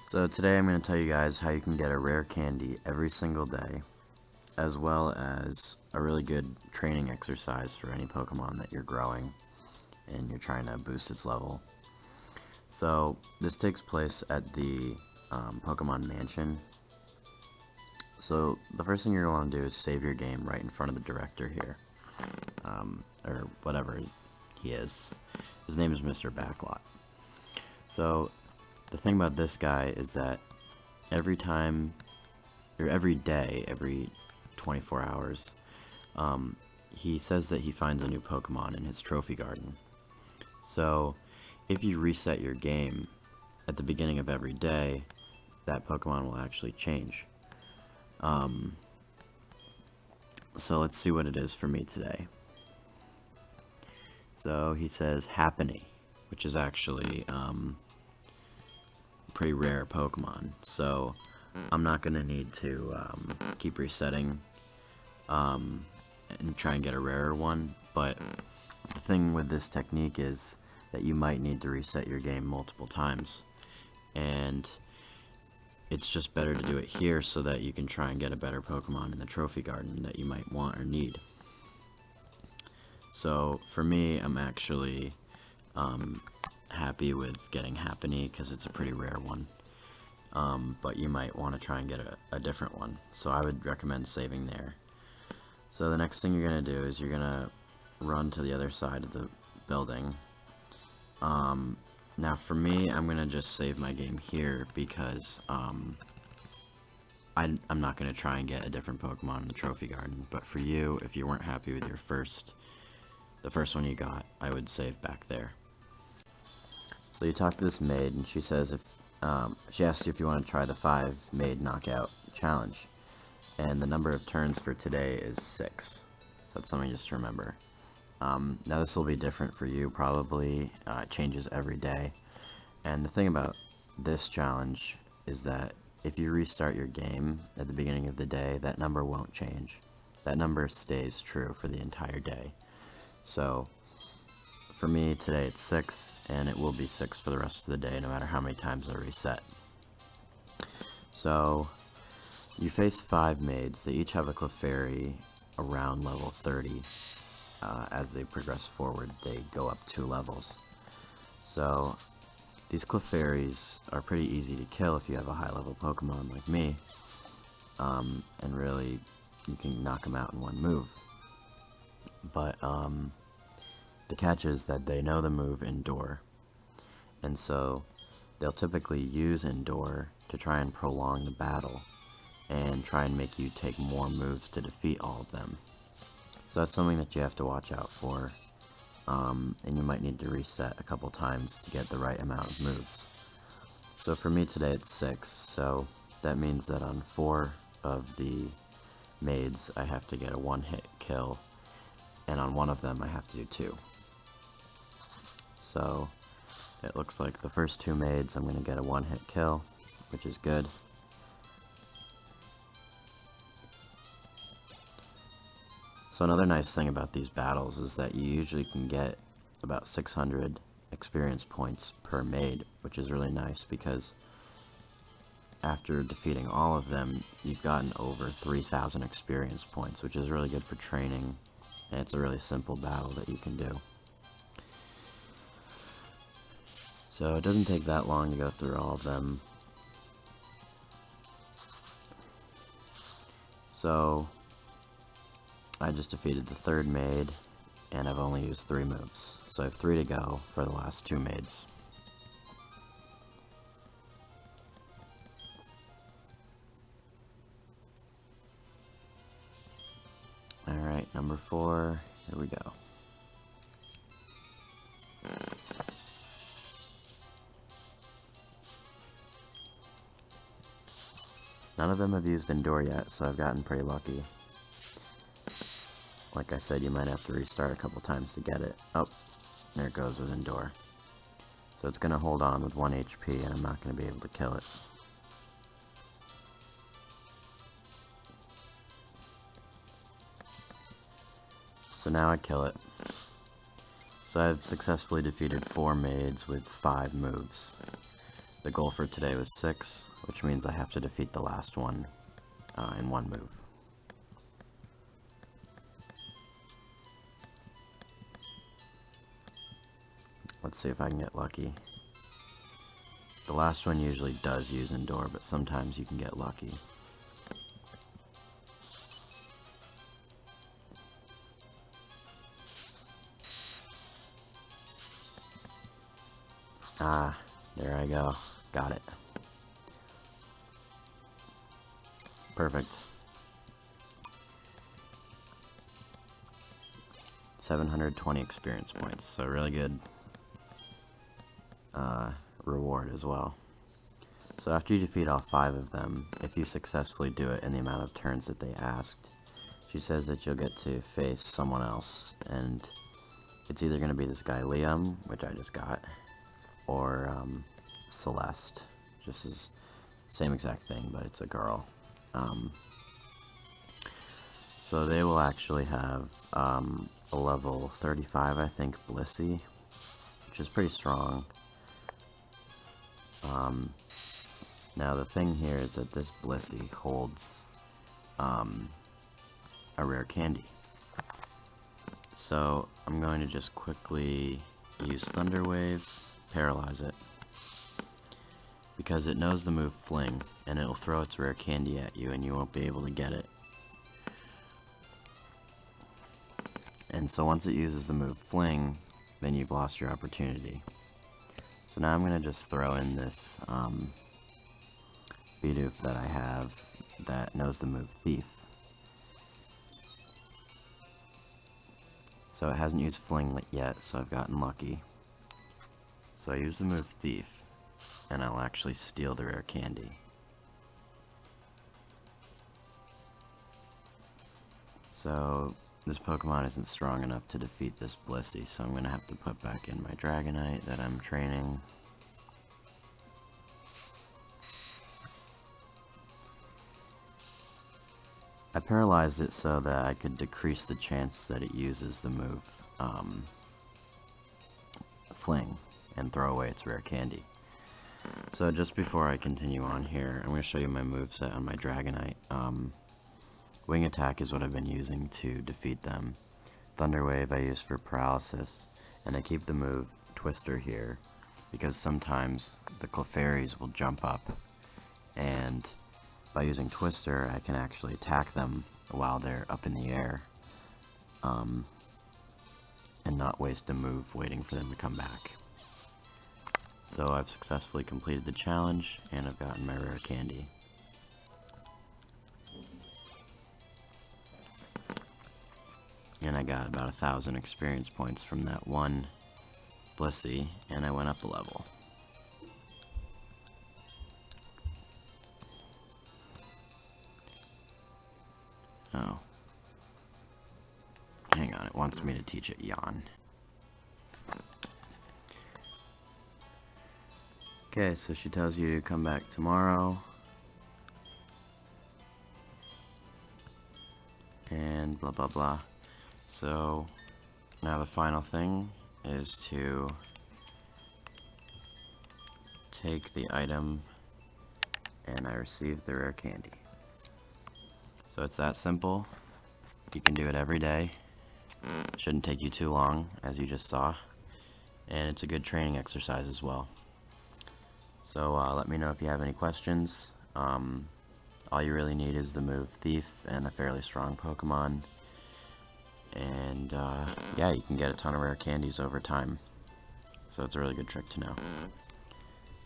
So today I'm going to tell you guys how you can get a rare candy every single day, as well as a really good training exercise for any Pokemon that you're growing and you're trying to boost its level. So this takes place at the Pokemon Mansion. So the first thing you're going to want to do is save your game right in front of the director here, or whatever he is. His name is Mr. Backlot. So the thing about this guy is that every time, or every day, every 24 hours, he says that he finds a new Pokemon in his trophy garden. So if you reset your game at the beginning of every day, that Pokemon will actually change. So let's see what it is for me today. So he says Happiny, which is actually pretty rare Pokemon, so I'm not going to need to keep resetting and try and get a rarer one, but the thing with this technique is that you might need to reset your game multiple times, and it's just better to do it here so that you can try and get a better Pokemon in the trophy garden that you might want or need. So for me, I'm actually happy with getting Happiny because it's a pretty rare one, but you might want to try and get a different one, so I would recommend saving there. So the next thing you're going to do is you're going to run to the other side of the building. Now for me, I'm going to just save my game here because I'm not going to try and get a different Pokemon in the trophy garden, but for you, if you weren't happy with the first one you got, I would save back there. So you talk to this maid, and she says she asks you if you want to try the 5 maid knockout challenge, and the number of turns for today is 6. That's something just to remember. Now this will be different for you probably. It changes every day, and the thing about this challenge is that if you restart your game at the beginning of the day, that number won't change. That number stays true for the entire day. So for me today it's 6, and it will be 6 for the rest of the day no matter how many times I reset. So you face 5 maids. They each have a Clefairy around level 30. As they progress forward, they go up 2 levels. So these Clefairies are pretty easy to kill if you have a high level Pokemon like me, and really you can knock them out in one move. But the catch is that they know the move Endure, and so they'll typically use Endure to try and prolong the battle and try and make you take more moves to defeat all of them. So that's something that you have to watch out for, and you might need to reset a couple times to get the right amount of moves. So for me today it's 6, so that means that on 4 of the maids I have to get a 1-hit kill, and on one of them I have to do 2. So it looks like the first 2 maids I'm going to get a 1-hit kill, which is good. So another nice thing about these battles is that you usually can get about 600 experience points per maid, which is really nice because after defeating all of them, you've gotten over 3,000 experience points, which is really good for training, and it's a really simple battle that you can do. So it doesn't take that long to go through all of them. So I just defeated the 3rd maid, and I've only used 3 moves. So I have 3 to go for the last 2 maids. Alright, number 4, here we go. None of them have used Endure yet, so I've gotten pretty lucky. Like I said, you might have to restart a couple times to get it. Oh, there it goes with Endure. So it's going to hold on with 1 HP, and I'm not going to be able to kill it. So now I kill it. So I've successfully defeated 4 maids with 5 moves. The goal for today was 6, which means I have to defeat the last one in one move. Let's see if I can get lucky. The last one usually does use Endure, but sometimes you can get lucky. Ah, there I go. Got it. Perfect. 720 experience points, so really good reward as well. So after you defeat all 5 of them, if you successfully do it in the amount of turns that they asked, she says that you'll get to face someone else, and it's either going to be this guy Liam, which I just got, or Celeste, just as same exact thing, but it's a girl. So they will actually have a level 35, I think, Blissey, which is pretty strong. Now the thing here is that this Blissey holds a rare candy. So I'm going to just quickly use Thunder Wave, paralyze it, because it knows the move Fling, and it'll throw its rare candy at you and you won't be able to get it. And so once it uses the move Fling, then you've lost your opportunity. So now I'm going to just throw in this Bidoof that I have that knows the move Thief. So it hasn't used Fling yet, so I've gotten lucky. So I use the move Thief, and I'll actually steal the rare candy. So this Pokemon isn't strong enough to defeat this Blissey, so I'm going to have to put back in my Dragonite that I'm training. I paralyzed it so that I could decrease the chance that it uses the move Fling and throw away its rare candy. So just before I continue on here, I'm going to show you my moveset on my Dragonite. Wing Attack is what I've been using to defeat them. Thunder Wave I use for paralysis, and I keep the move Twister here because sometimes the Clefairies will jump up, and by using Twister I can actually attack them while they're up in the air and not waste a move waiting for them to come back. So I've successfully completed the challenge and I've gotten my rare candy. And I got about 1,000 experience points from that one Blissey, and I went up a level. Oh. Hang on, it wants me to teach it Yawn. Okay, so she tells you to come back tomorrow. And blah blah blah. So now the final thing is to take the item and I receive the rare candy. So it's that simple. You can do it every day. Shouldn't take you too long, as you just saw. And it's a good training exercise as well. So let me know if you have any questions. All you really need is the move Thief and a fairly strong Pokemon. And yeah, you can get a ton of rare candies over time. So it's a really good trick to know.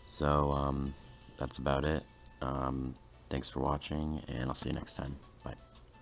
So that's about it. Thanks for watching, and I'll see you next time.